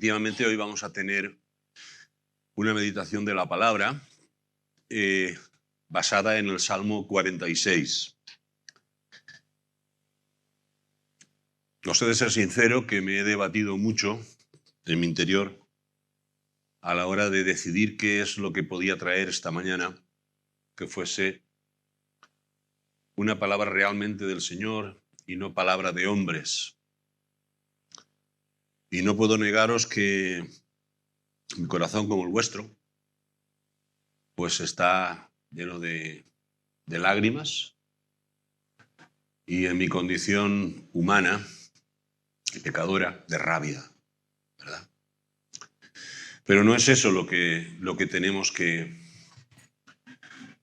efectivamente hoy vamos a tener una meditación de la palabra basada en el Salmo 46. Os he de ser sincero que me he debatido mucho en mi interior a la hora de decidir qué es lo que podía traer esta mañana, que fuese una palabra realmente del Señor y no palabra de hombres. Y no puedo negaros que mi corazón, como el vuestro, pues está lleno de lágrimas, y en mi condición humana y pecadora, de rabia, ¿verdad? Pero no es eso lo que tenemos que,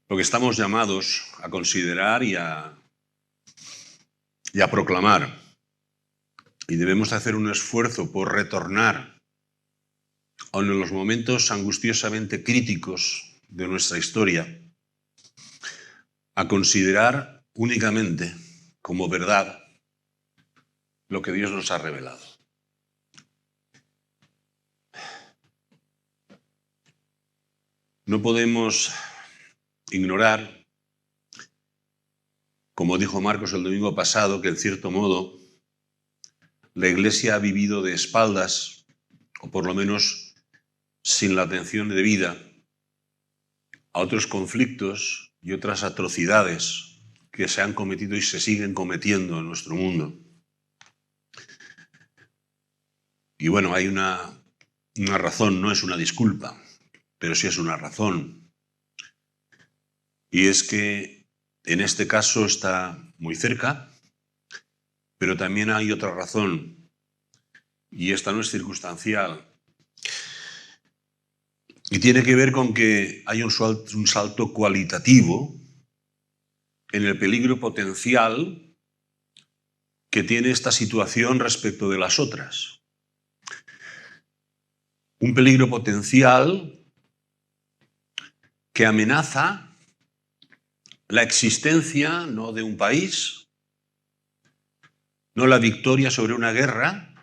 lo que estamos llamados a considerar y a proclamar. Y debemos hacer un esfuerzo por retornar, aun en los momentos angustiosamente críticos de nuestra historia, a considerar únicamente como verdad lo que Dios nos ha revelado. No podemos ignorar, como dijo Marcos el domingo pasado, que en cierto modo la Iglesia ha vivido de espaldas, o por lo menos sin la atención debida, a otros conflictos y otras atrocidades que se han cometido y se siguen cometiendo en nuestro mundo. Y bueno, hay una razón, no es una disculpa, pero sí es una razón. Y es que en este caso está muy cerca, pero también hay otra razón, y esta no es circunstancial. Y tiene que ver con que hay un salto cualitativo en el peligro potencial que tiene esta situación respecto de las otras. Un peligro potencial que amenaza la existencia no de un país, no la victoria sobre una guerra,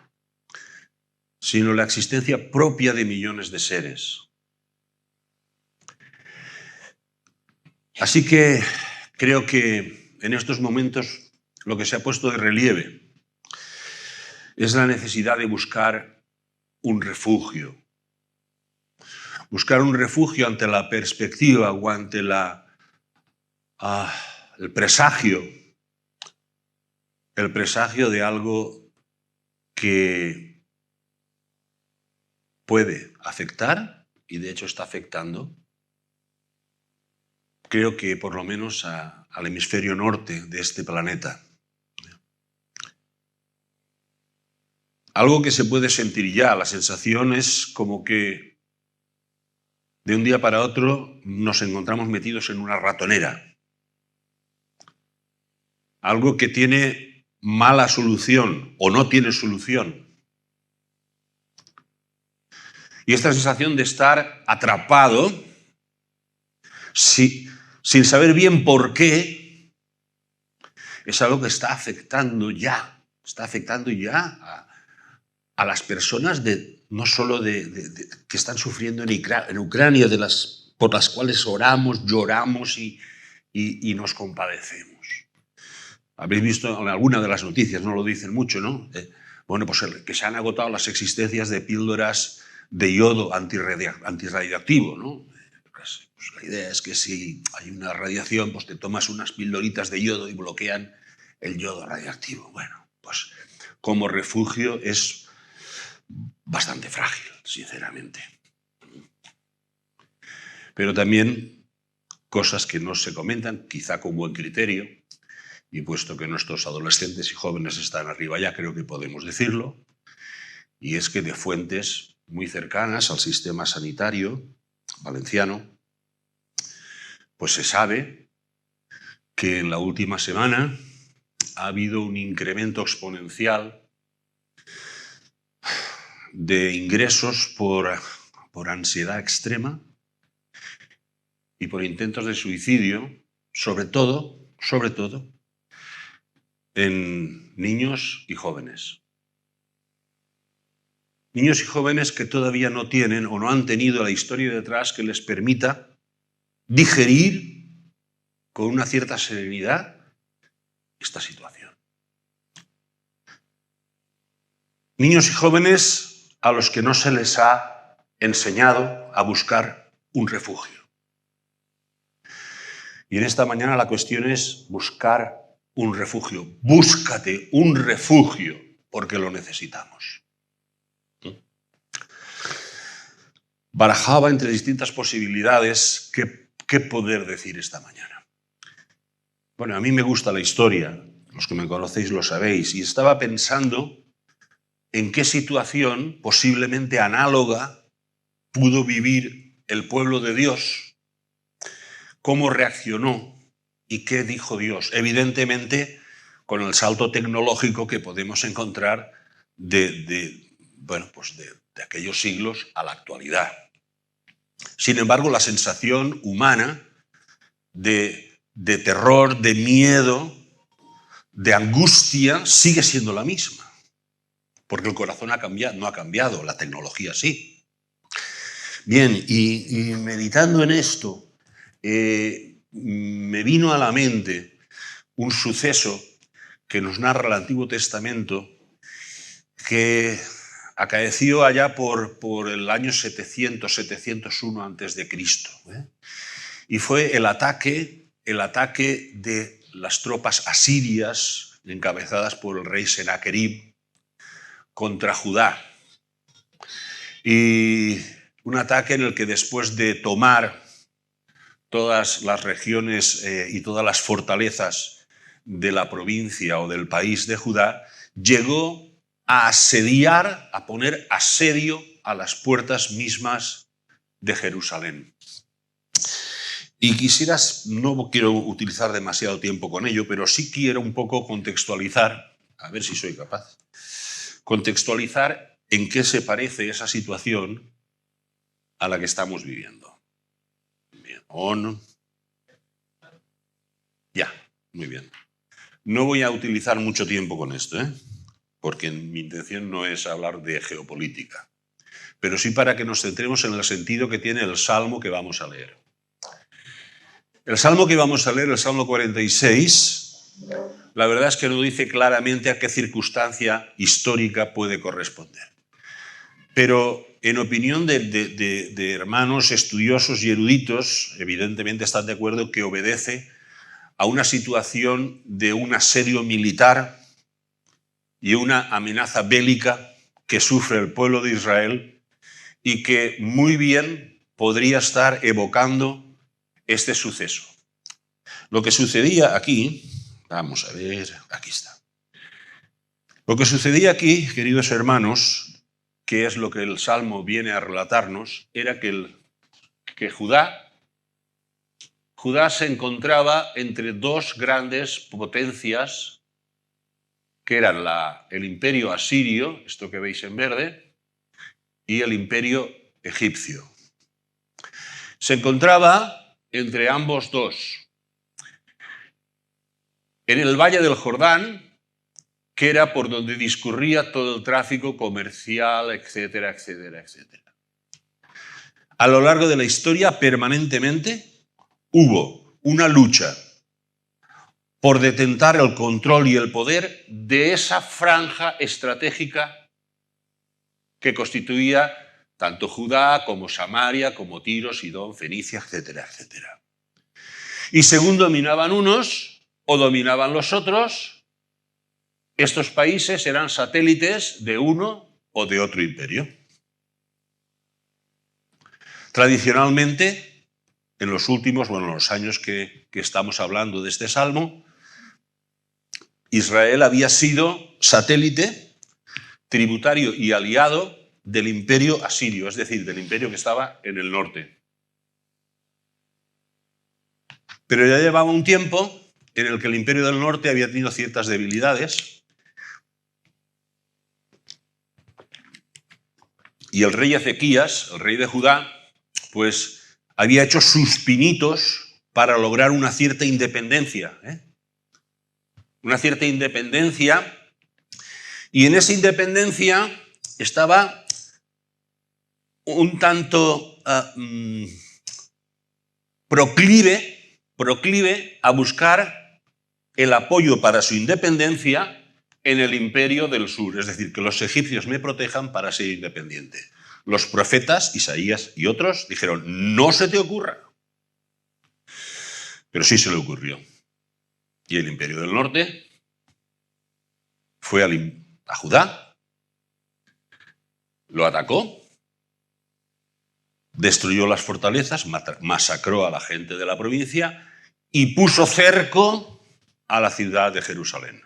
sino la existencia propia de millones de seres. Así que creo que en estos momentos lo que se ha puesto de relieve es la necesidad de buscar un refugio. Buscar un refugio ante la perspectiva o ante el presagio de algo que puede afectar, y de hecho está afectando, creo que por lo menos al hemisferio norte de este planeta. Algo que se puede sentir ya, la sensación es como que de un día para otro nos encontramos metidos en una ratonera. Algo que tiene mala solución o no tiene solución. Y esta sensación de estar atrapado sin saber bien por qué es algo que está afectando ya a las personas no solo que están sufriendo en Ucrania, por las cuales oramos, lloramos y nos compadecemos. Habéis visto en alguna de las noticias, no lo dicen mucho, ¿no? Bueno, pues que se han agotado las existencias de píldoras de yodo antirradiactivo, ¿no? Pues la idea es que si hay una radiación, pues te tomas unas pildoritas de yodo y bloquean el yodo radiactivo. Bueno, pues como refugio es bastante frágil, sinceramente. Pero también cosas que no se comentan, quizá con buen criterio, y puesto que nuestros adolescentes y jóvenes están arriba ya, creo que podemos decirlo, y es que de fuentes muy cercanas al sistema sanitario valenciano, pues se sabe que en la última semana ha habido un incremento exponencial de ingresos por ansiedad extrema y por intentos de suicidio, sobre todo, en niños y jóvenes. Niños y jóvenes que todavía no tienen o no han tenido la historia detrás que les permita digerir con una cierta serenidad esta situación. Niños y jóvenes a los que no se les ha enseñado a buscar un refugio. Y en esta mañana la cuestión es buscar un refugio. Búscate un refugio porque lo necesitamos. Barajaba entre distintas posibilidades qué poder decir esta mañana. Bueno, a mí me gusta la historia, los que me conocéis lo sabéis, y estaba pensando en qué situación posiblemente análoga pudo vivir el pueblo de Dios, cómo reaccionó y qué dijo Dios. Evidentemente, con el salto tecnológico que podemos encontrar de aquellos siglos a la actualidad. Sin embargo, la sensación humana de terror, de miedo, de angustia, sigue siendo la misma. Porque el corazón no ha cambiado, la tecnología sí. Bien, y meditando en esto, me vino a la mente un suceso que nos narra el Antiguo Testamento que acaeció allá por el año 700-701 a.C. Y fue el ataque de las tropas asirias encabezadas por el rey Sennacherib contra Judá. Y un ataque en el que después de tomar todas las regiones y todas las fortalezas de la provincia o del país de Judá, llegó a asediar, a poner asedio a las puertas mismas de Jerusalén. Y no quiero utilizar demasiado tiempo con ello, pero sí quiero un poco contextualizar, a ver si soy capaz, contextualizar en qué se parece esa situación a la que estamos viviendo. Bien, on. Ya, muy bien. No voy a utilizar mucho tiempo con esto, porque mi intención no es hablar de geopolítica, pero sí para que nos centremos en el sentido que tiene el Salmo que vamos a leer. El Salmo que vamos a leer, el Salmo 46, la verdad es que no dice claramente a qué circunstancia histórica puede corresponder. Pero en opinión de hermanos estudiosos y eruditos, evidentemente están de acuerdo que obedece a una situación de un asedio militar y una amenaza bélica que sufre el pueblo de Israel y que muy bien podría estar evocando este suceso. Lo que sucedía aquí, vamos a ver, aquí está. Lo que sucedía aquí, queridos hermanos, que es lo que el Salmo viene a relatarnos, era que Judá se encontraba entre dos grandes potencias, que eran el imperio asirio, esto que veis en verde, y el imperio egipcio. Se encontraba entre ambos dos. En el Valle del Jordán, que era por donde discurría todo el tráfico comercial, etcétera, etcétera, etcétera. A lo largo de la historia, permanentemente, hubo una lucha por detentar el control y el poder de esa franja estratégica que constituía tanto Judá como Samaria, como Tiro, Sidón, Fenicia, etcétera, etcétera. Y según dominaban unos o dominaban los otros, estos países eran satélites de uno o de otro imperio. Tradicionalmente, en los los años que estamos hablando de este salmo, Israel había sido satélite, tributario y aliado del imperio asirio, es decir, del imperio que estaba en el norte. Pero ya llevaba un tiempo en el que el imperio del norte había tenido ciertas debilidades y el rey Ezequías, el rey de Judá, pues había hecho sus pinitos para lograr una cierta independencia. Una cierta independencia, y en esa independencia estaba un tanto proclive a buscar el apoyo para su independencia en el imperio del sur, es decir, que los egipcios me protejan para ser independiente. Los profetas, Isaías y otros, dijeron, no se te ocurra. Pero sí se le ocurrió. Y el imperio del norte fue a Judá, lo atacó, destruyó las fortalezas, masacró a la gente de la provincia y puso cerco a la ciudad de Jerusalén.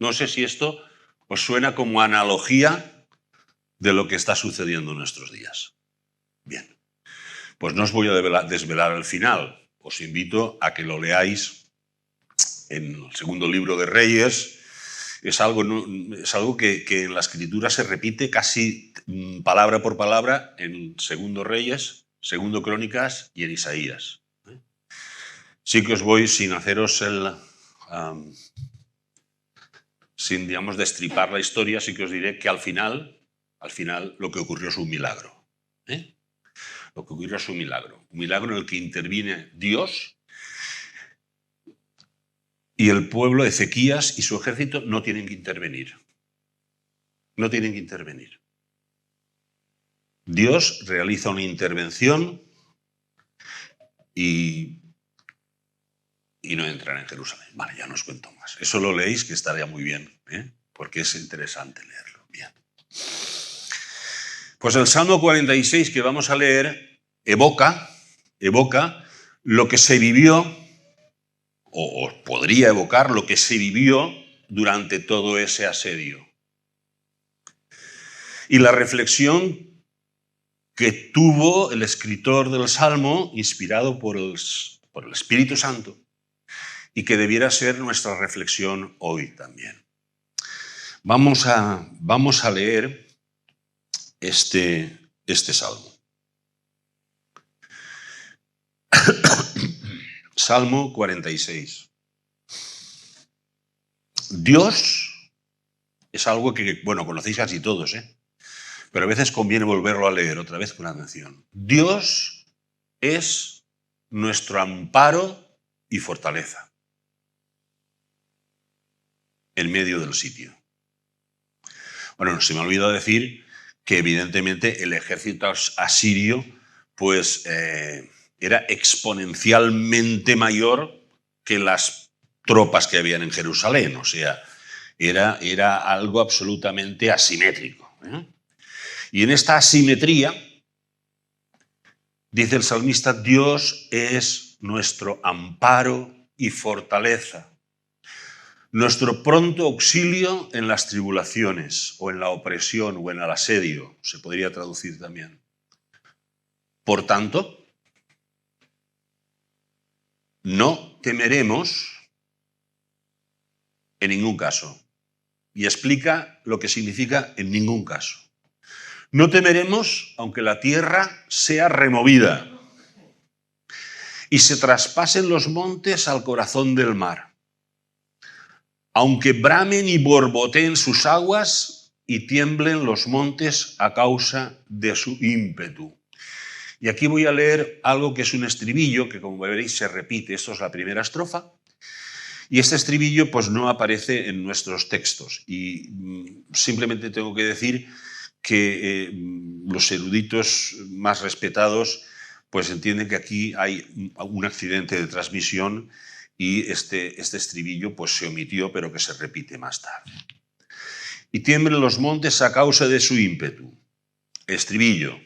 No sé si esto os suena como analogía de lo que está sucediendo en nuestros días. Bien, pues no os voy a desvelar el final. Os invito a que lo leáis en el segundo libro de Reyes. Es algo que en la Escritura se repite casi palabra por palabra en Segundo Reyes, Segundo Crónicas y en Isaías. Sí que os voy, sin haceros sin, digamos, destripar la historia, sí que os diré que al final lo que ocurrió es un milagro. Lo que ocurrió es un milagro en el que interviene Dios y el pueblo, Ezequías y su ejército no tienen que intervenir. No tienen que intervenir. Dios realiza una intervención y no entran en Jerusalén. Vale, ya no os cuento más. Eso lo leéis, que estaría muy bien, porque es interesante leerlo. Bien. Pues el Salmo 46 que vamos a leer evoca lo que se vivió, o podría evocar lo que se vivió durante todo ese asedio. Y la reflexión que tuvo el escritor del Salmo, inspirado por el Espíritu Santo, y que debiera ser nuestra reflexión hoy también. Vamos a leer este Salmo. Salmo 46. Dios es algo que, bueno, conocéis casi todos, pero a veces conviene volverlo a leer otra vez con atención. Dios es nuestro amparo y fortaleza en medio del sitio. Bueno, se me ha olvidado decir que evidentemente el ejército asirio pues era exponencialmente mayor que las tropas que habían en Jerusalén, o sea, era algo absolutamente asimétrico. Y en esta asimetría, dice el salmista, Dios es nuestro amparo y fortaleza, nuestro pronto auxilio en las tribulaciones, o en la opresión, o en el asedio, se podría traducir también. Por tanto, no temeremos en ningún caso. Y explica lo que significa en ningún caso. No temeremos aunque la tierra sea removida y se traspasen los montes al corazón del mar. Aunque bramen y borboteen sus aguas y tiemblen los montes a causa de su ímpetu. Y aquí voy a leer algo que es un estribillo, que como veréis se repite. Esto es la primera estrofa. Y este estribillo pues no aparece en nuestros textos. Y simplemente tengo que decir que los eruditos más respetados pues entienden que aquí hay un accidente de transmisión y este estribillo pues se omitió, pero que se repite más tarde. Y tiemblen los montes a causa de su ímpetu. Estribillo,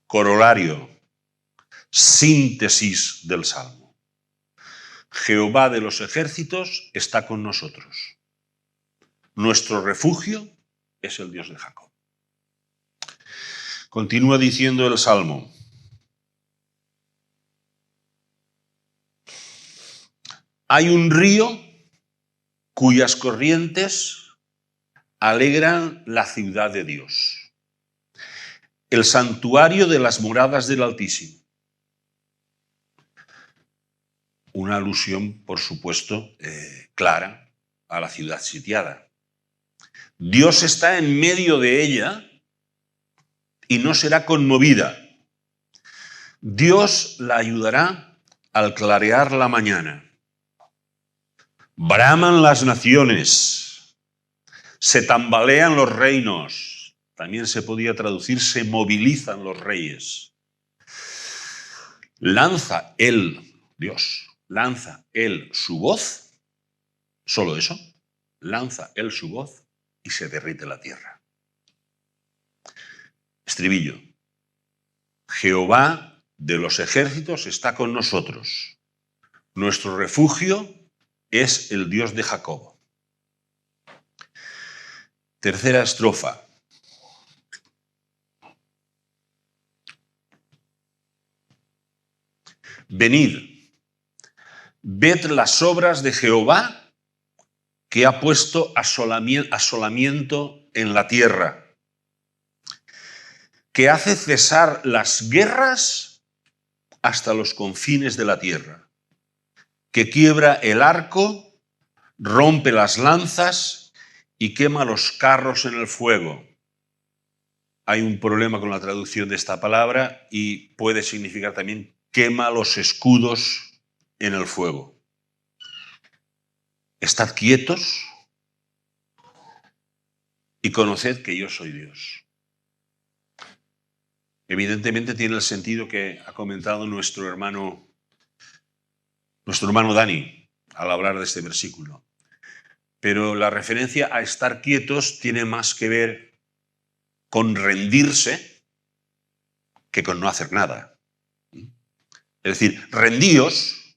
corolario, síntesis del Salmo. Jehová de los ejércitos está con nosotros. Nuestro refugio es el Dios de Jacob. Continúa diciendo el Salmo. Hay un río cuyas corrientes alegran la ciudad de Dios, el santuario de las moradas del Altísimo. Una alusión, por supuesto, clara a la ciudad sitiada. Dios está en medio de ella y no será conmovida. Dios la ayudará al clarear la mañana. Braman las naciones, se tambalean los reinos. También se podía traducir, se movilizan los reyes. Lanza él, Dios, lanza él su voz, solo eso, lanza él su voz y se derrite la tierra. Estribillo. Jehová de los ejércitos está con nosotros. Nuestro refugio es el Dios de Jacob. Tercera estrofa. Venid, ved las obras de Jehová, que ha puesto asolamiento en la tierra, que hace cesar las guerras hasta los confines de la tierra, que quiebra el arco, rompe las lanzas y quema los carros en el fuego. Hay un problema con la traducción de esta palabra y puede significar también quema los escudos en el fuego. Estad quietos y conoced que yo soy Dios. Evidentemente tiene el sentido que ha comentado nuestro hermano Dani al hablar de este versículo. Pero la referencia a estar quietos tiene más que ver con rendirse que con no hacer nada. Es decir, rendíos,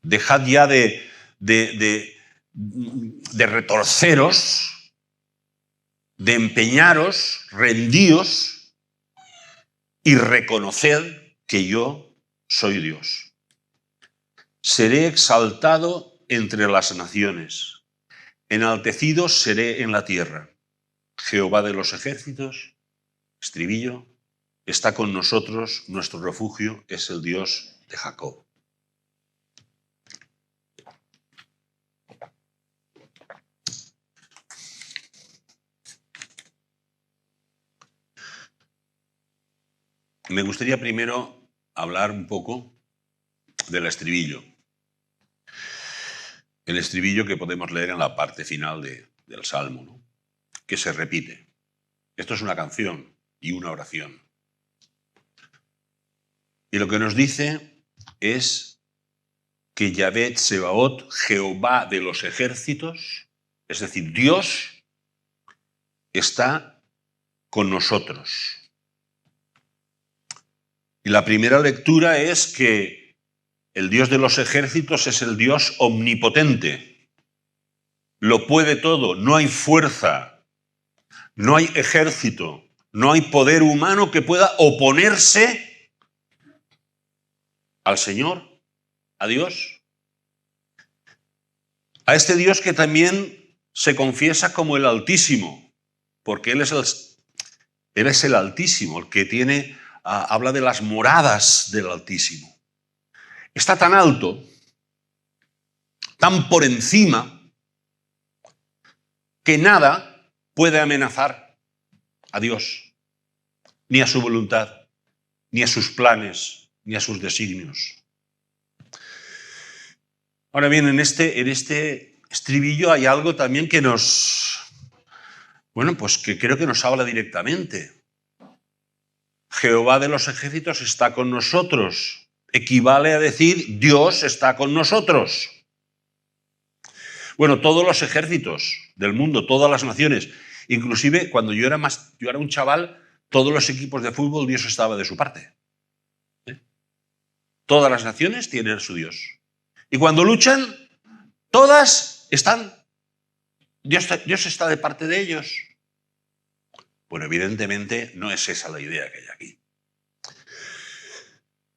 dejad ya de retorceros, de empeñaros, rendíos y reconoced que yo soy Dios. Seré exaltado entre las naciones, enaltecido seré en la tierra. Jehová de los ejércitos, estribillo, está con nosotros, nuestro refugio es el Dios de Jacob. Me gustaría primero hablar un poco del estribillo. El estribillo que podemos leer en la parte final del Salmo, ¿no? Que se repite. Esto es una canción y una oración. Y lo que nos dice es que Yahvé Tsebaot, Jehová de los ejércitos, es decir, Dios, está con nosotros. Y la primera lectura es que el Dios de los ejércitos es el Dios omnipotente. Lo puede todo, no hay fuerza, no hay ejército, no hay poder humano que pueda oponerse al Señor, a Dios. A este Dios que también se confiesa como el Altísimo, porque Él es el Altísimo, el que tiene, habla de las moradas del Altísimo. Está tan alto, tan por encima, que nada puede amenazar a Dios, ni a su voluntad, ni a sus planes, ni a sus designios. Ahora bien, en este estribillo hay algo también que que creo que nos habla directamente. Jehová de los ejércitos está con nosotros. Equivale a decir, Dios está con nosotros. Bueno, todos los ejércitos del mundo, todas las naciones, inclusive cuando yo era un chaval, todos los equipos de fútbol, Dios estaba de su parte. Todas las naciones tienen su Dios. Y cuando luchan, todas están, Dios está de parte de ellos. Bueno, evidentemente no es esa la idea que hay aquí.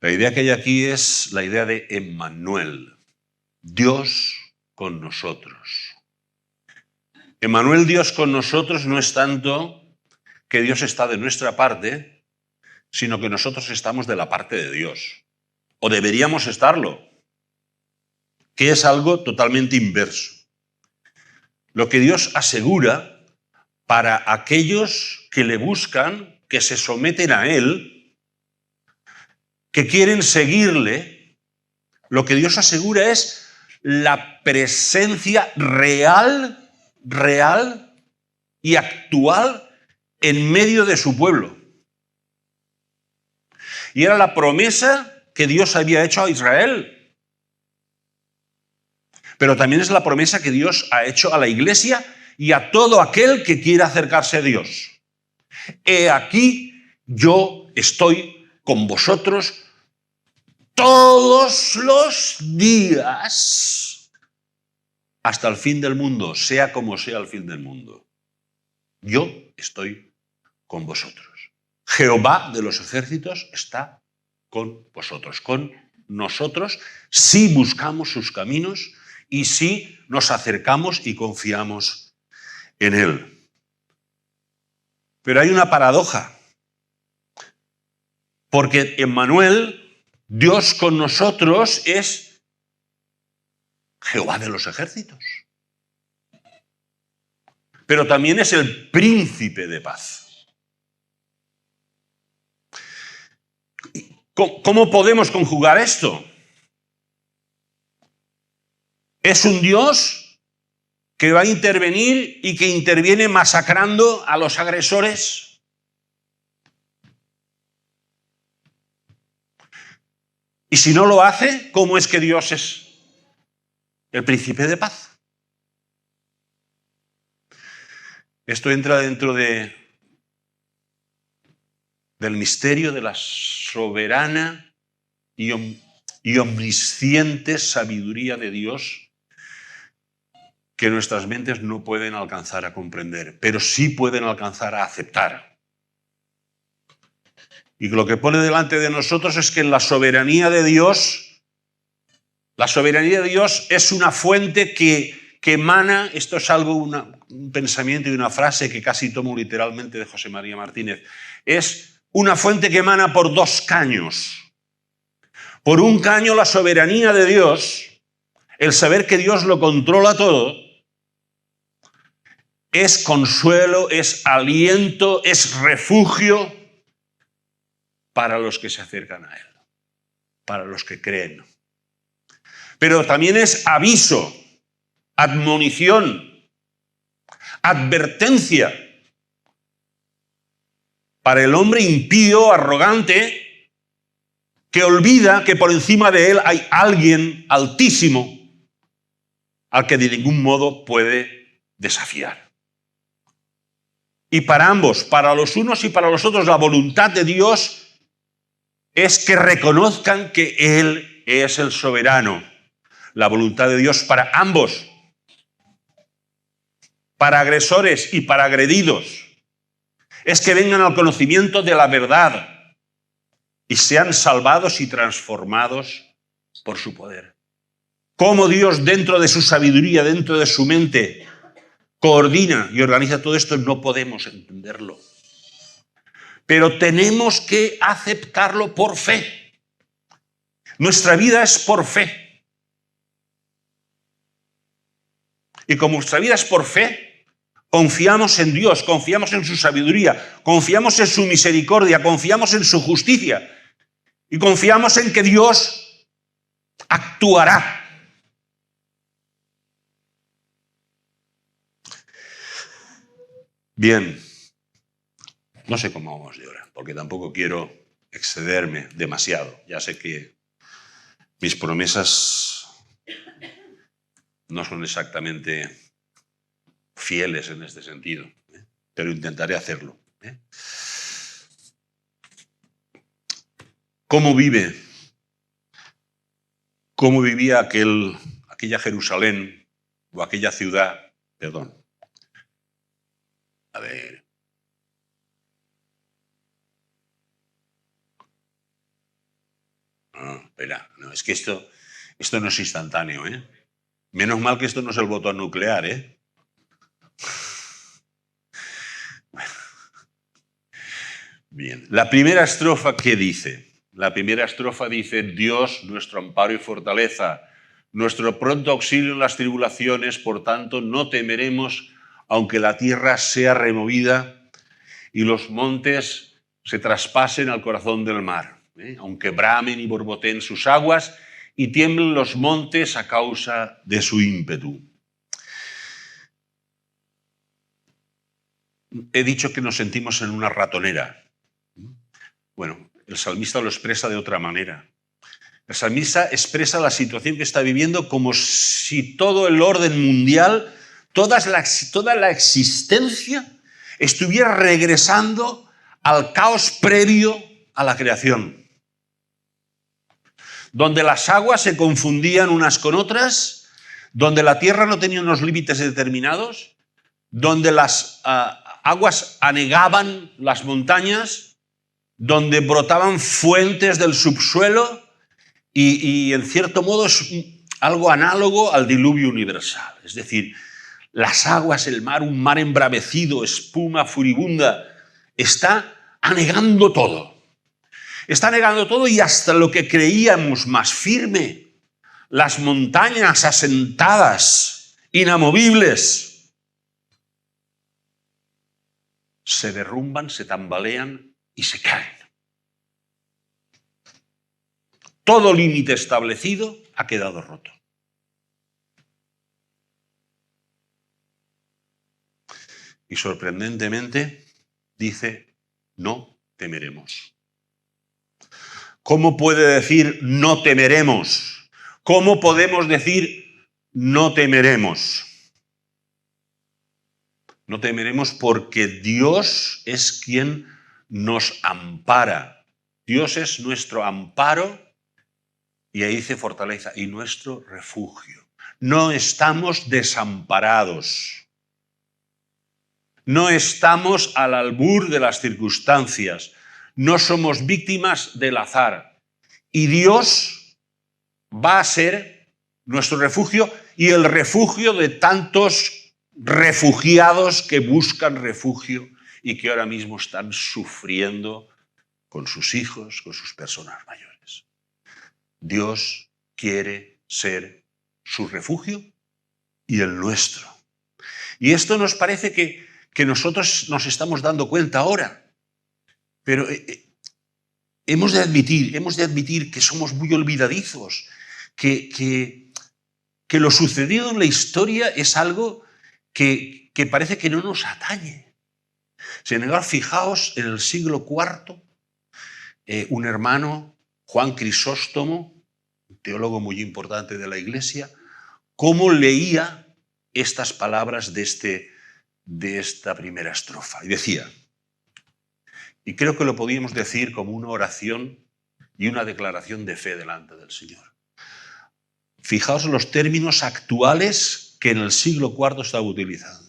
La idea que hay aquí es la idea de Emmanuel, Dios con nosotros. Emmanuel, Dios con nosotros, no es tanto que Dios está de nuestra parte, sino que nosotros estamos de la parte de Dios. O deberíamos estarlo, que es algo totalmente inverso. Lo que Dios asegura para aquellos que le buscan, que se someten a Él, que quieren seguirle, lo que Dios asegura es la presencia real y actual en medio de su pueblo. Y era la promesa que Dios había hecho a Israel. Pero también es la promesa que Dios ha hecho a la Iglesia y a todo aquel que quiera acercarse a Dios. He aquí, yo estoy con vosotros todos los días hasta el fin del mundo, sea como sea el fin del mundo. Yo estoy con vosotros. Jehová de los ejércitos está con vosotros, con nosotros, si buscamos sus caminos y si nos acercamos y confiamos en Él. Pero hay una paradoja, porque Emmanuel, Dios con nosotros, es Jehová de los ejércitos. Pero también es el príncipe de paz. ¿Cómo podemos conjugar esto? Es un Dios que va a intervenir y que interviene masacrando a los agresores. Y si no lo hace, ¿cómo es que Dios es el príncipe de paz? Esto entra dentro del misterio de la soberana y omnisciente sabiduría de Dios que nuestras mentes no pueden alcanzar a comprender, pero sí pueden alcanzar a aceptar. Y lo que pone delante de nosotros es que la soberanía de Dios es una fuente que emana, esto es algo, un pensamiento y una frase que casi tomo literalmente de José María Martínez, es una fuente que emana por dos caños. Por un caño la soberanía de Dios, el saber que Dios lo controla todo, es consuelo, es aliento, es refugio para los que se acercan a Él, para los que creen. Pero también es aviso, admonición, advertencia para el hombre impío, arrogante, que olvida que por encima de él hay alguien altísimo al que de ningún modo puede desafiar. Y para ambos, para los unos y para los otros, la voluntad de Dios es que reconozcan que Él es el soberano. La voluntad de Dios para ambos, para agresores y para agredidos, es que vengan al conocimiento de la verdad y sean salvados y transformados por su poder. Cómo Dios, dentro de su sabiduría, dentro de su mente, coordina y organiza todo esto, no podemos entenderlo. Pero tenemos que aceptarlo por fe. Nuestra vida es por fe. Y como nuestra vida es por fe, confiamos en Dios, confiamos en su sabiduría, confiamos en su misericordia, confiamos en su justicia y confiamos en que Dios actuará. Bien, no sé cómo vamos de hora, porque tampoco quiero excederme demasiado. Ya sé que mis promesas no son exactamente fieles en este sentido, pero intentaré hacerlo. ¿Cómo vivía aquella Jerusalén o aquella ciudad? Perdón. A ver. No, espera, no, es que esto no es instantáneo, ¿eh? Menos mal que esto no es el botón nuclear, ¿eh? Bien. La primera estrofa, ¿qué dice? La primera estrofa dice: Dios, nuestro amparo y fortaleza, nuestro pronto auxilio en las tribulaciones, por tanto, no temeremos, aunque la tierra sea removida y los montes se traspasen al corazón del mar, aunque bramen y borboteen sus aguas y tiemblen los montes a causa de su ímpetu. He dicho que nos sentimos en una ratonera. Bueno, el salmista lo expresa de otra manera. El salmista expresa la situación que está viviendo como si todo el orden mundial, toda la existencia, estuviera regresando al caos previo a la creación, donde las aguas se confundían unas con otras, donde la tierra no tenía unos límites determinados, donde las aguas anegaban las montañas, donde brotaban fuentes del subsuelo y en cierto modo es algo análogo al diluvio universal. Es decir, las aguas, el mar, un mar embravecido, espuma furibunda, está anegando todo. Está negando todo y hasta lo que creíamos más firme. Las montañas asentadas, inamovibles, se derrumban, se tambalean y se caen. Todo límite establecido ha quedado roto. Y sorprendentemente dice, no temeremos. ¿Cómo puede decir no temeremos? ¿Cómo podemos decir no temeremos? No temeremos porque Dios es quien nos ampara. Dios es nuestro amparo y ahí dice fortaleza y nuestro refugio. No estamos desamparados. No estamos al albur de las circunstancias. No somos víctimas del azar. Y Dios va a ser nuestro refugio y el refugio de tantos refugiados que buscan refugio y que ahora mismo están sufriendo con sus hijos, con sus personas mayores. Dios quiere ser su refugio y el nuestro. Y esto nos parece que nosotros nos estamos dando cuenta ahora, pero hemos de admitir que somos muy olvidadizos, que lo sucedido en la historia es algo que parece que no nos atañe. Sin embargo, fijaos, en el siglo IV, un hermano, Juan Crisóstomo, un teólogo muy importante de la Iglesia, cómo leía estas palabras de esta primera estrofa. Y decía, y creo que lo podíamos decir como una oración y una declaración de fe delante del Señor. Fijaos los términos actuales que en el siglo IV estaba utilizando.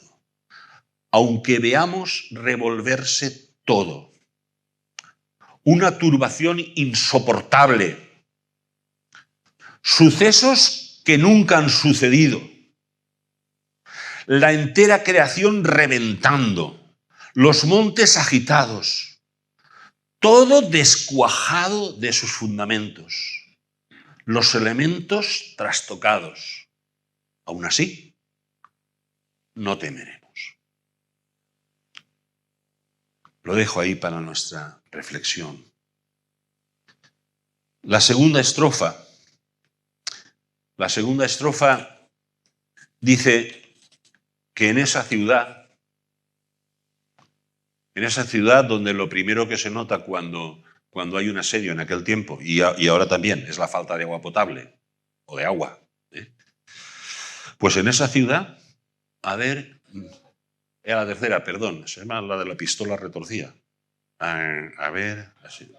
Aunque veamos revolverse todo, una turbación insoportable, sucesos que nunca han sucedido, la entera creación reventando, los montes agitados, todo descuajado de sus fundamentos, los elementos trastocados. Aún así, no temeremos. Lo dejo ahí para nuestra reflexión. La segunda estrofa dice que en esa ciudad donde lo primero que se nota cuando hay un asedio en aquel tiempo, y ahora también, es la falta de agua potable o de agua, pues en esa ciudad, era la tercera, perdón, se llama la de la pistola retorcida. Así.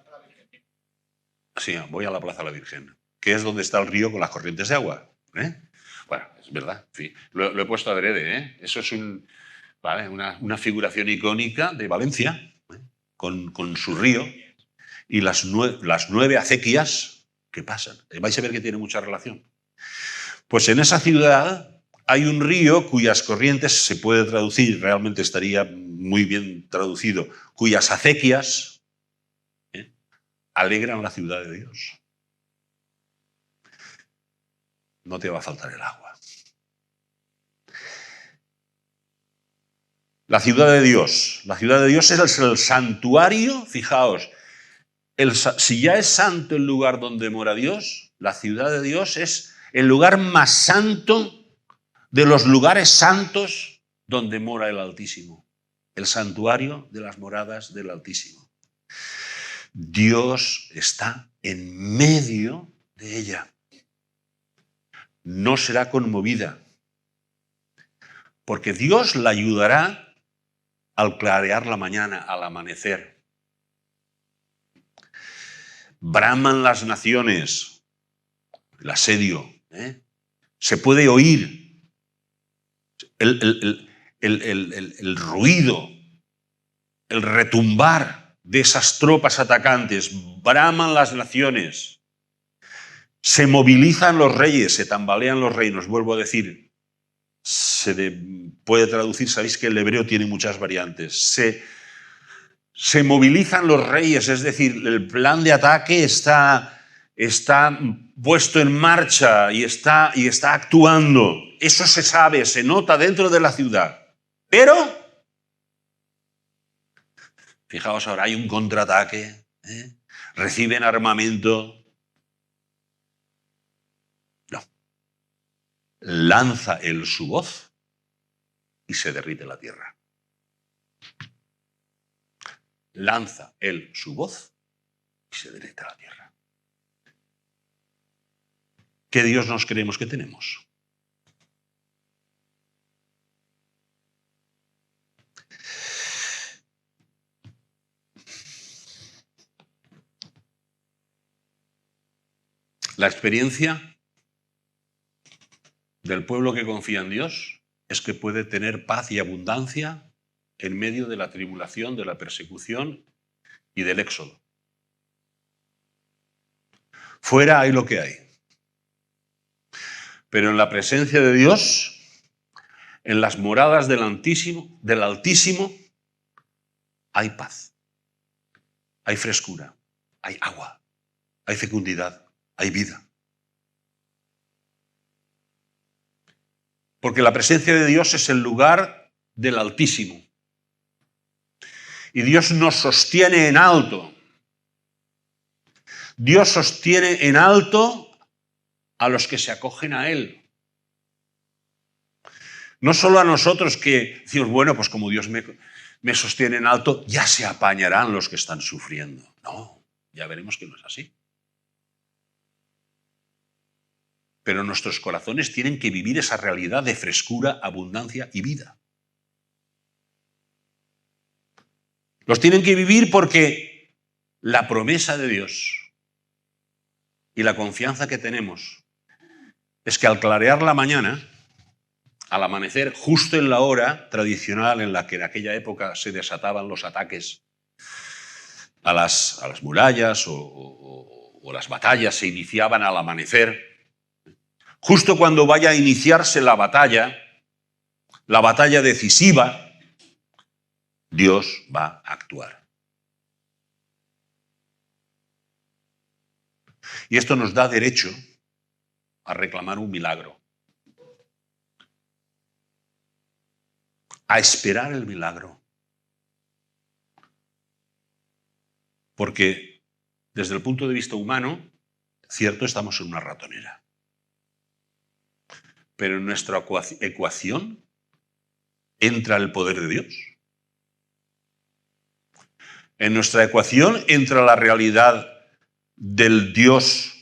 Sí, voy a la Plaza de la Virgen, que es donde está el río con las corrientes de agua. Bueno, es verdad, sí. Lo he puesto adrede, Eso es una figuración icónica de Valencia, con su río y las 9 acequias que pasan. Vais a ver que tiene mucha relación. Pues en esa ciudad hay un río cuyas corrientes se puede traducir, realmente estaría muy bien traducido, cuyas acequias alegran la ciudad de Dios. No te va a faltar el agua. La ciudad de Dios. La ciudad de Dios es el santuario, fijaos, si ya es santo el lugar donde mora Dios, la ciudad de Dios es el lugar más santo de los lugares santos donde mora el Altísimo. El santuario de las moradas del Altísimo. Dios está en medio de ella. No será conmovida, porque Dios la ayudará al clarear la mañana, al amanecer. Braman las naciones, el asedio, se puede oír el ruido, el retumbar de esas tropas atacantes. Braman las naciones, se movilizan los reyes, se tambalean los reinos. Vuelvo a decir, puede traducir, sabéis que el hebreo tiene muchas variantes. Se movilizan los reyes, es decir, el plan de ataque está puesto en marcha y está actuando. Eso se sabe, se nota dentro de la ciudad. Pero, fijaos ahora, hay un contraataque, reciben armamento. No. Lanza él su voz y se derrite la tierra. Lanza él su voz y se derrite la tierra. ¿Qué Dios nos creemos que tenemos? La experiencia del pueblo que confía en Dios es que puede tener paz y abundancia en medio de la tribulación, de la persecución y del éxodo. Fuera hay lo que hay. Pero en la presencia de Dios, en las moradas del Altísimo, hay paz, hay frescura, hay agua, hay fecundidad, hay vida. Porque la presencia de Dios es el lugar del Altísimo. Y Dios nos sostiene en alto. Dios sostiene en alto a los que se acogen a Él. No solo a nosotros que decimos, bueno, pues como Dios me sostiene en alto, ya se apañarán los que están sufriendo. No, ya veremos que no es así. Pero nuestros corazones tienen que vivir esa realidad de frescura, abundancia y vida. Los tienen que vivir porque la promesa de Dios y la confianza que tenemos es que al clarear la mañana, al amanecer, justo en la hora tradicional en la que en aquella época se desataban los ataques a las murallas o las batallas se iniciaban al amanecer, justo cuando vaya a iniciarse la batalla decisiva, Dios va a actuar. Y esto nos da derecho a reclamar un milagro, a esperar el milagro. Porque desde el punto de vista humano, cierto, estamos en una ratonera. Pero en nuestra ecuación entra el poder de Dios. En nuestra ecuación entra la realidad del Dios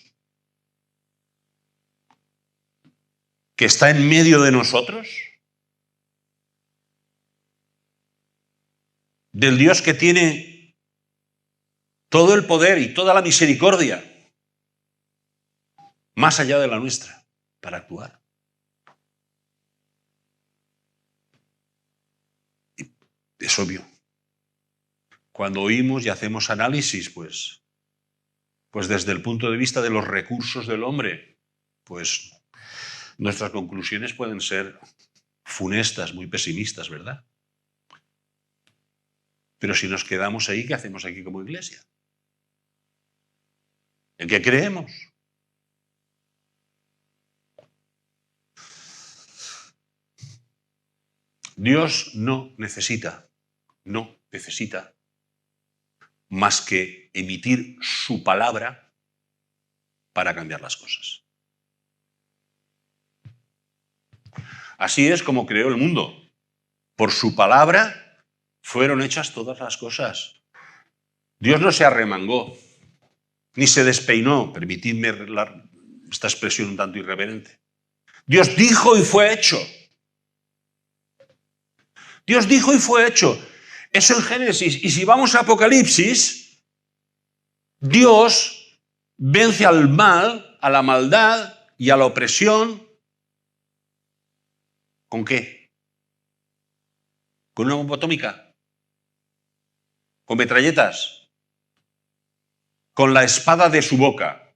que está en medio de nosotros, del Dios que tiene todo el poder y toda la misericordia, más allá de la nuestra, para actuar. Y es obvio. Cuando oímos y hacemos análisis, pues desde el punto de vista de los recursos del hombre, pues nuestras conclusiones pueden ser funestas, muy pesimistas, ¿verdad? Pero si nos quedamos ahí, ¿qué hacemos aquí como iglesia? ¿En qué creemos? Dios no necesita más que emitir su palabra para cambiar las cosas. Así es como creó el mundo. Por su palabra fueron hechas todas las cosas. Dios no se arremangó, ni se despeinó, permitidme esta expresión un tanto irreverente. Dios dijo y fue hecho. Dios dijo y fue hecho. Eso en Génesis. Y si vamos a Apocalipsis, Dios vence al mal, a la maldad y a la opresión. ¿Con qué? ¿Con una bomba atómica? ¿Con metralletas? Con la espada de su boca.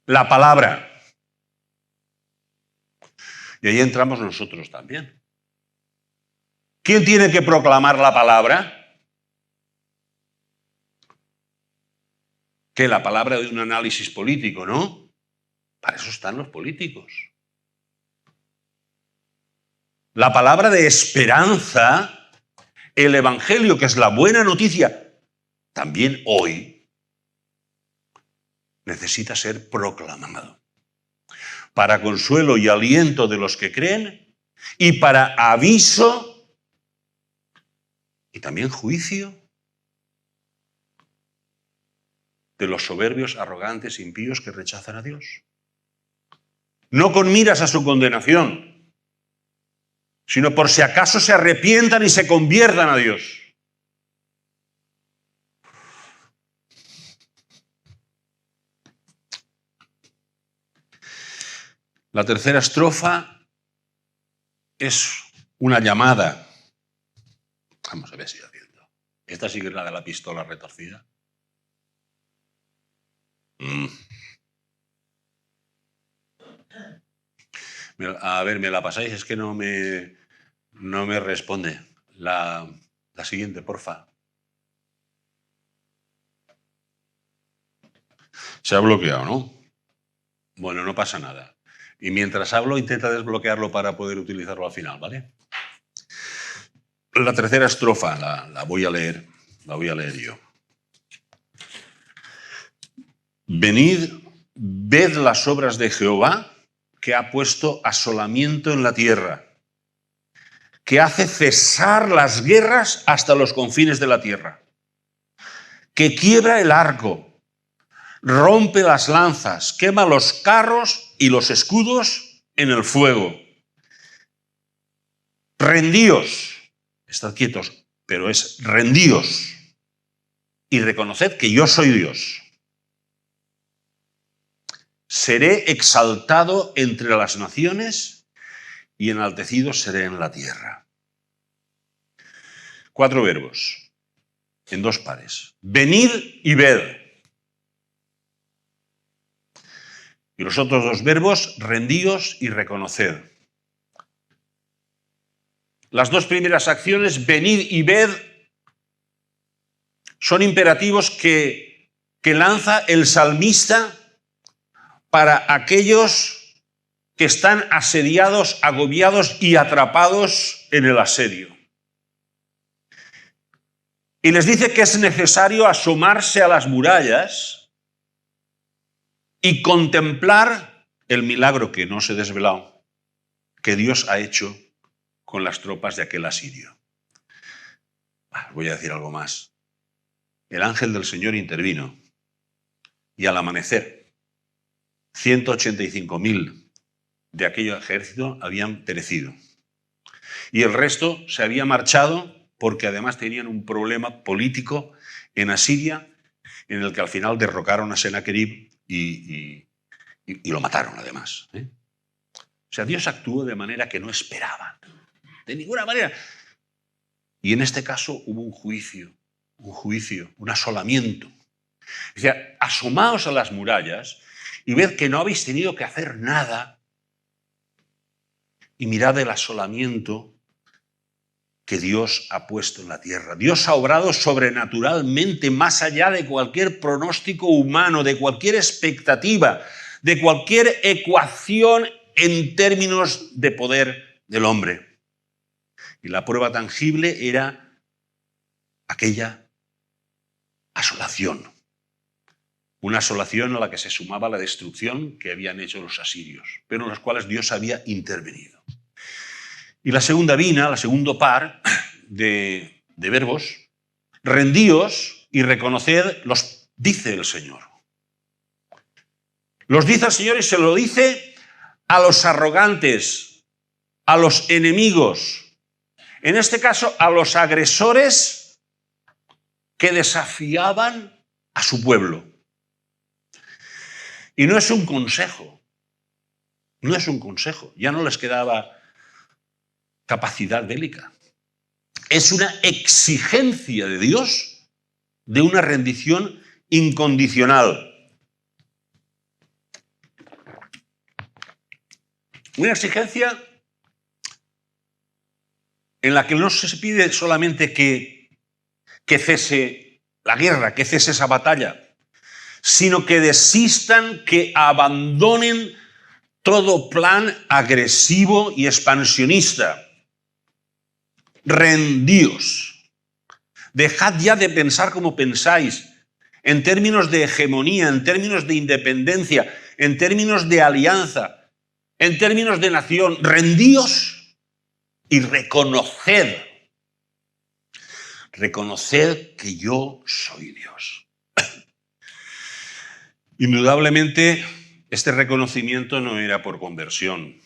La palabra. Y ahí entramos nosotros también. ¿Quién tiene que proclamar la palabra? Que la palabra de un análisis político, ¿no? Para eso están los políticos. La palabra de esperanza, el evangelio, que es la buena noticia, también hoy necesita ser proclamado. Para consuelo y aliento de los que creen y para aviso y también juicio de los soberbios, arrogantes, impíos que rechazan a Dios. No con miras a su condenación, sino por si acaso se arrepientan y se conviertan a Dios. La tercera estrofa es una llamada. Vamos a ver si lo entiendo. Esta sí que es la de la pistola retorcida. A ver, ¿me la pasáis? Es que no me responde. La siguiente, porfa. Se ha bloqueado, ¿no? Bueno, no pasa nada. Y mientras hablo, intenta desbloquearlo para poder utilizarlo al final, ¿vale? La tercera estrofa la voy a leer yo. Venid, ved las obras de Jehová, que ha puesto asolamiento en la tierra, que hace cesar las guerras hasta los confines de la tierra, que quiebra el arco, rompe las lanzas, quema los carros y los escudos en el fuego. Rendíos, estad quietos, pero es rendíos y reconoced que yo soy Dios. Seré exaltado entre las naciones y enaltecido seré en la tierra. 4 verbos en 2 pares. Venid y ved. Y los otros 2 verbos, rendíos y reconoced. Las 2 primeras acciones, venid y ved, son imperativos que lanza el salmista para aquellos que están asediados, agobiados y atrapados en el asedio. Y les dice que es necesario asomarse a las murallas y contemplar el milagro que no se ha desvelado, que Dios ha hecho con las tropas de aquel asirio. Voy a decir algo más. El ángel del Señor intervino y al amanecer 185.000 de aquel ejército habían perecido. Y el resto se había marchado porque además tenían un problema político en Asiria en el que al final derrocaron a Senaquerib y lo mataron además. O sea, Dios actuó de manera que no esperaban. De ninguna manera. Y en este caso hubo un juicio, un asolamiento. Decía, asomaos a las murallas y ved que no habéis tenido que hacer nada y mirad el asolamiento que Dios ha puesto en la tierra. Dios ha obrado sobrenaturalmente más allá de cualquier pronóstico humano, de cualquier expectativa, de cualquier ecuación en términos de poder del hombre. Y la prueba tangible era aquella asolación. Una asolación a la que se sumaba la destrucción que habían hecho los asirios, pero en las cuales Dios había intervenido. Y la segunda vina, la segundo par de verbos, rendíos y reconoced, los dice el Señor. Los dice el Señor y se lo dice a los arrogantes, a los enemigos, en este caso a los agresores que desafiaban a su pueblo. Y no es un consejo, no es un consejo, ya no les quedaba capacidad bélica. Es una exigencia de Dios de una rendición incondicional. Una exigencia en la que no se pide solamente que cese la guerra, que cese esa batalla, sino que desistan, que abandonen todo plan agresivo y expansionista. Rendíos. Dejad ya de pensar como pensáis, en términos de hegemonía, en términos de independencia, en términos de alianza, en términos de nación. Rendíos y reconoced. Reconoced que yo soy Dios. Indudablemente, este reconocimiento no era por conversión.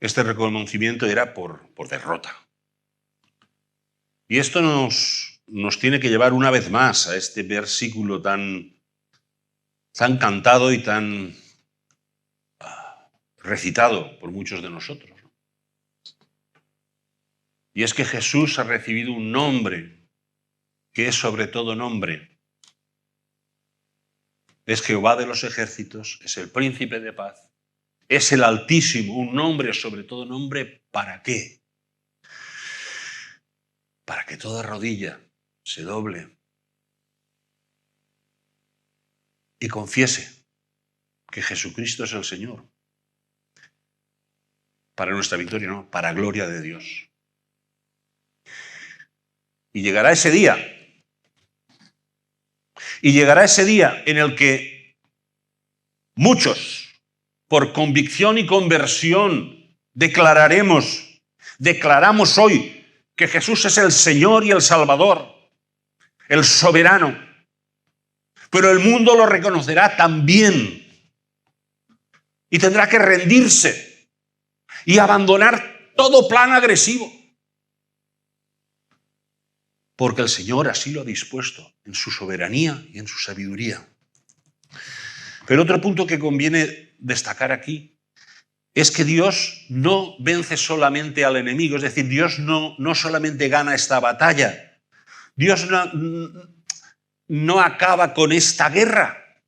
Este reconocimiento era por derrota. Y esto nos tiene que llevar una vez más a este versículo tan cantado y tan recitado por muchos de nosotros. Y es que Jesús ha recibido un nombre que es sobre todo nombre. Es Jehová de los ejércitos, es el príncipe de paz, es el Altísimo, un nombre sobre todo nombre. ¿Para qué? Para que toda rodilla se doble y confiese que Jesucristo es el Señor. Para nuestra victoria, no, para gloria de Dios. Y llegará ese día. Y llegará ese día en el que muchos, por convicción y conversión, declaramos hoy que Jesús es el Señor y el Salvador, el soberano. Pero el mundo lo reconocerá también. Y tendrá que rendirse y abandonar todo plan agresivo. Porque el Señor así lo ha dispuesto en su soberanía y en su sabiduría. Pero otro punto que conviene destacar aquí es que Dios no vence solamente al enemigo, es decir, Dios no solamente gana esta batalla, Dios no acaba con esta guerra.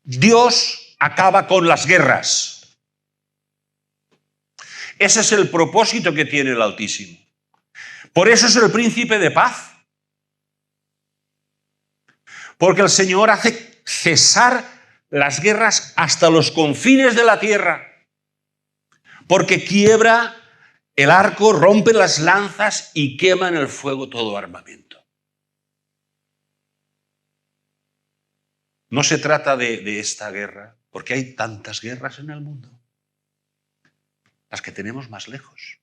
Dios acaba con las guerras. Ese es el propósito que tiene el Altísimo. Por eso es el príncipe de paz. Porque el Señor hace cesar las guerras hasta los confines de la tierra. Porque quiebra el arco, rompe las lanzas y quema en el fuego todo armamento. No se trata de esta guerra, porque hay tantas guerras en el mundo. Las que tenemos más lejos.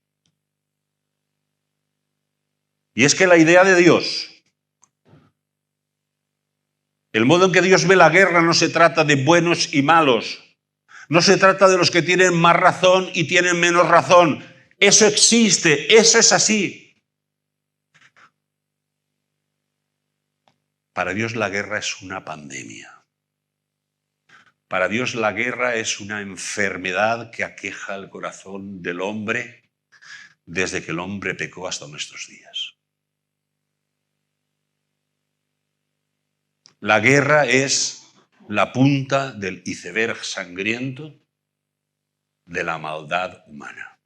Y es que la idea de Dios, el modo en que Dios ve la guerra, no se trata de buenos y malos. No se trata de los que tienen más razón y tienen menos razón. Eso existe, eso es así. Para Dios la guerra es una pandemia. Para Dios la guerra es una enfermedad que aqueja el corazón del hombre desde que el hombre pecó hasta nuestros días. La guerra es la punta del iceberg sangriento de la maldad humana.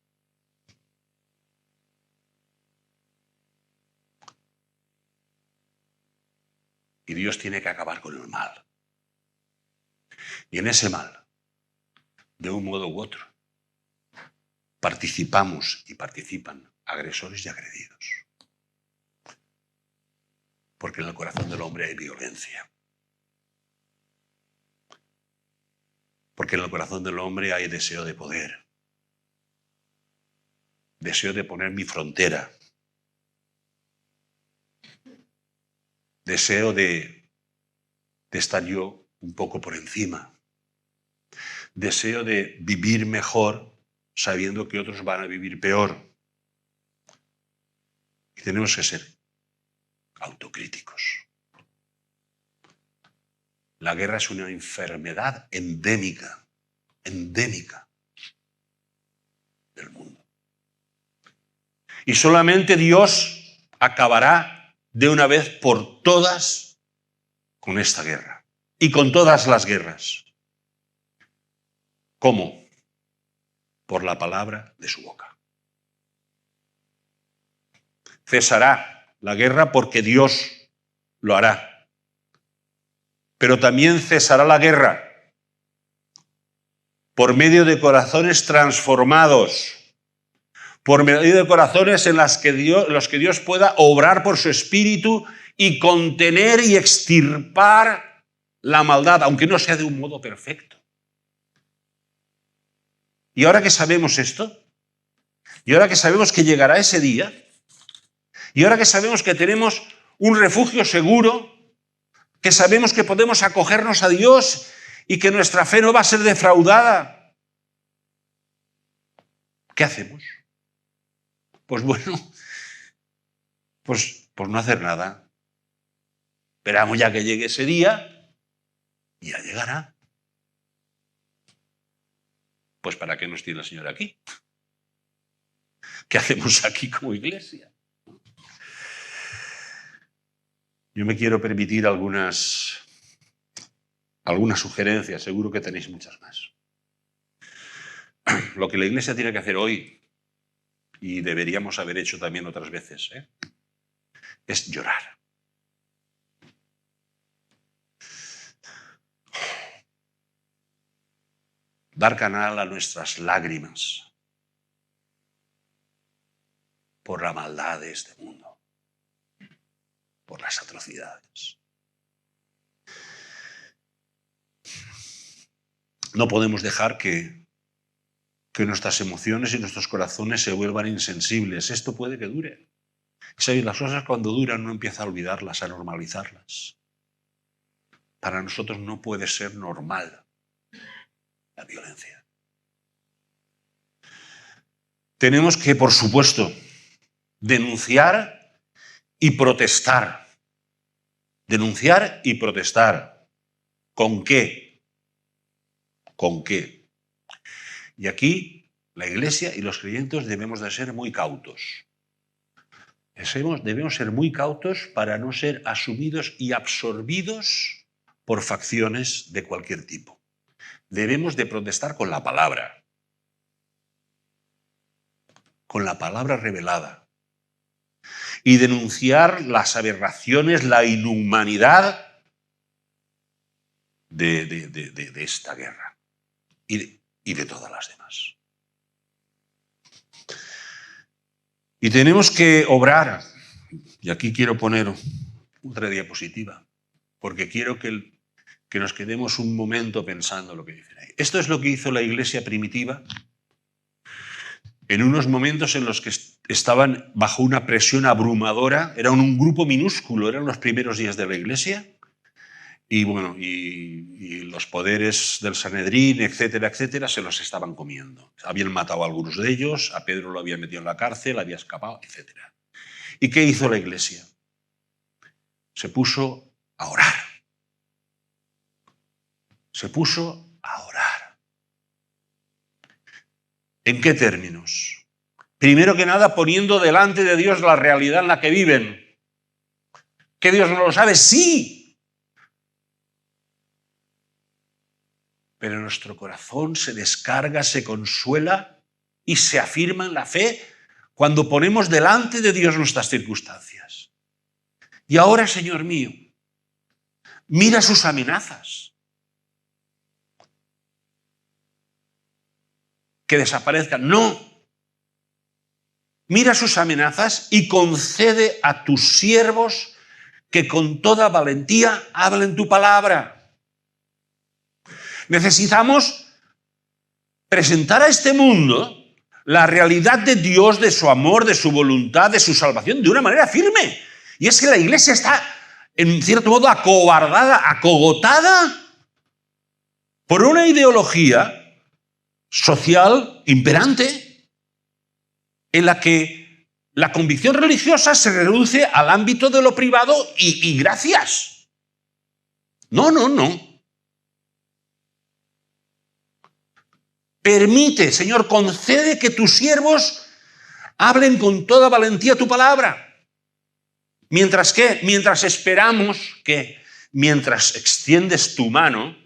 Y Dios tiene que acabar con el mal. Y en ese mal, de un modo u otro, participamos y participan agresores y agredidos. Porque en el corazón del hombre hay violencia. Porque en el corazón del hombre hay deseo de poder. Deseo de poner mi frontera. Deseo de estar yo un poco por encima. Deseo de vivir mejor sabiendo que otros van a vivir peor. Y tenemos que ser autocríticos. La guerra es una enfermedad endémica del mundo. Y solamente Dios acabará de una vez por todas con esta guerra y con todas las guerras. ¿Cómo? Por la palabra de su boca. Cesará la guerra porque Dios lo hará. Pero también cesará la guerra por medio de corazones transformados, por medio de corazones en los que Dios pueda obrar por su espíritu y contener y extirpar la maldad, aunque no sea de un modo perfecto. Y ahora que sabemos esto, y ahora que sabemos que llegará ese día, y ahora que sabemos que tenemos un refugio seguro, que sabemos que podemos acogernos a Dios y que nuestra fe no va a ser defraudada, ¿qué hacemos? Pues bueno, pues no hacer nada. Esperamos ya que llegue ese día y ya llegará. Pues ¿para qué nos tiene el Señor aquí? ¿Qué hacemos aquí como iglesia? Yo me quiero permitir algunas sugerencias, seguro que tenéis muchas más. Lo que la iglesia tiene que hacer hoy, y deberíamos haber hecho también otras veces, es llorar. Dar canal a nuestras lágrimas por la maldad de este mundo, por las atrocidades. No podemos dejar que nuestras emociones y nuestros corazones se vuelvan insensibles. Esto puede que dure. ¿Sabéis? Las cosas cuando duran uno empieza a olvidarlas, a normalizarlas. Para nosotros no puede ser normal la violencia. Tenemos que, por supuesto, denunciar y protestar. Denunciar y protestar. ¿Con qué? ¿Con qué? Y aquí la Iglesia y los creyentes debemos de ser muy cautos. Debemos ser muy cautos para no ser asumidos y absorbidos por facciones de cualquier tipo. Debemos de protestar con la palabra revelada, y denunciar las aberraciones, la inhumanidad de esta guerra y de todas las demás. Y tenemos que obrar, y aquí quiero poner otra diapositiva, porque quiero que nos quedemos un momento pensando lo que dicen ahí. Esto es lo que hizo la iglesia primitiva en unos momentos en los que estaban bajo una presión abrumadora. Era un grupo minúsculo, eran los primeros días de la iglesia, y bueno, y los poderes del Sanedrín, etcétera, etcétera, se los estaban comiendo. Habían matado a algunos de ellos, a Pedro lo habían metido en la cárcel, había escapado, etcétera. ¿Y qué hizo la iglesia? Se puso a orar. Se puso a orar. ¿En qué términos? Primero que nada, poniendo delante de Dios la realidad en la que viven. ¿Que Dios no lo sabe? Sí. Pero nuestro corazón se descarga, se consuela y se afirma en la fe cuando ponemos delante de Dios nuestras circunstancias. Y ahora, Señor mío, mira sus amenazas. que desaparezcan. No. Mira sus amenazas y concede a tus siervos que con toda valentía hablen tu palabra. Necesitamos presentar a este mundo la realidad de Dios, de su amor, de su voluntad, de su salvación, de una manera firme. Y es que la Iglesia está, en cierto modo, acobardada, acogotada por una ideología social imperante en la que la convicción religiosa se reduce al ámbito de lo privado y gracias. No. Permite, Señor, concede que tus siervos hablen con toda valentía tu palabra. Mientras que, mientras esperamos que, mientras extiendes tu mano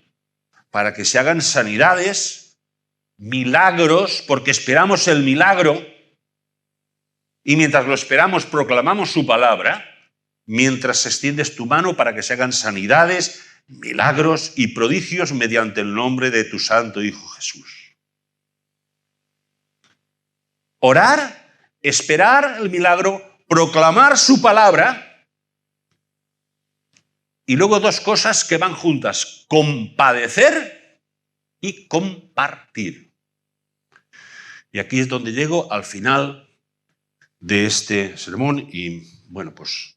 para que se hagan sanidades, milagros, porque esperamos el milagro, y mientras lo esperamos proclamamos su palabra, mientras extiendes tu mano para que se hagan sanidades, milagros y prodigios mediante el nombre de tu santo Hijo Jesús. Orar, esperar el milagro, proclamar su palabra y luego dos cosas que van juntas, compadecer y compartir. Y aquí es donde llego al final de este sermón y bueno, pues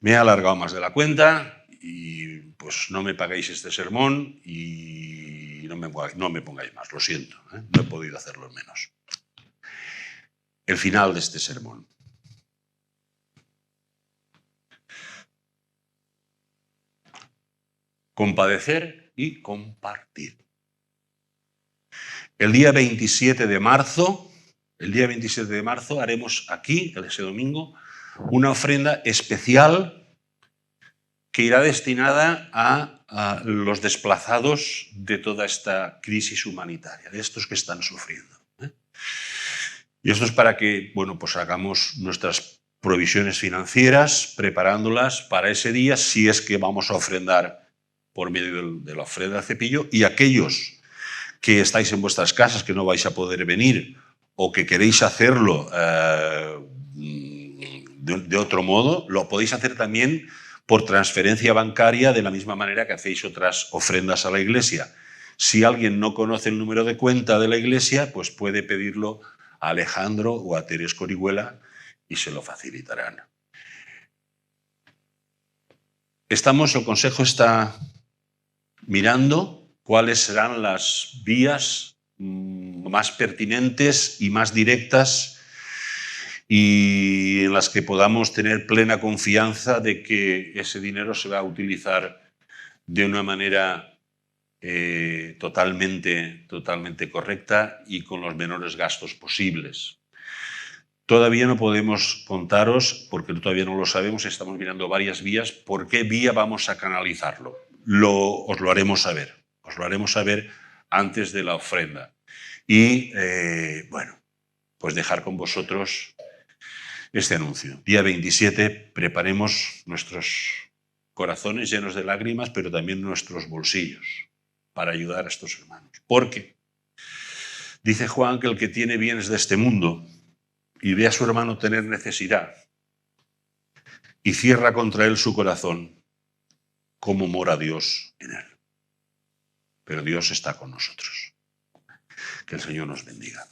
me he alargado más de la cuenta y pues no me paguéis este sermón y no me pongáis más, lo siento, no he podido hacerlo menos. El final de este sermón. Compadecer y compartir. El día 27 de marzo haremos aquí, ese domingo, una ofrenda especial que irá destinada a los desplazados de toda esta crisis humanitaria, de estos que están sufriendo. Y esto es para que, bueno, pues hagamos nuestras provisiones financieras, preparándolas para ese día, si es que vamos a ofrendar por medio de la ofrenda del cepillo, y aquellos que estáis en vuestras casas, que no vais a poder venir, o que queréis hacerlo de otro modo, lo podéis hacer también por transferencia bancaria, de la misma manera que hacéis otras ofrendas a la Iglesia. Si alguien no conoce el número de cuenta de la Iglesia, pues puede pedirlo a Alejandro o a Teresa Corihuela y se lo facilitarán. El Consejo está mirando cuáles serán las vías más pertinentes y más directas y en las que podamos tener plena confianza de que ese dinero se va a utilizar de una manera totalmente correcta y con los menores gastos posibles. Todavía no podemos contaros, porque todavía no lo sabemos, estamos mirando varias vías, por qué vía vamos a canalizarlo. Os lo haremos saber antes de la ofrenda. Y, bueno, pues dejar con vosotros este anuncio. Día 27, preparemos nuestros corazones llenos de lágrimas, pero también nuestros bolsillos, para ayudar a estos hermanos. Porque dice Juan que el que tiene bienes de este mundo y ve a su hermano tener necesidad y cierra contra él su corazón, ¿cómo mora Dios en él? Pero Dios está con nosotros. Que el Señor nos bendiga.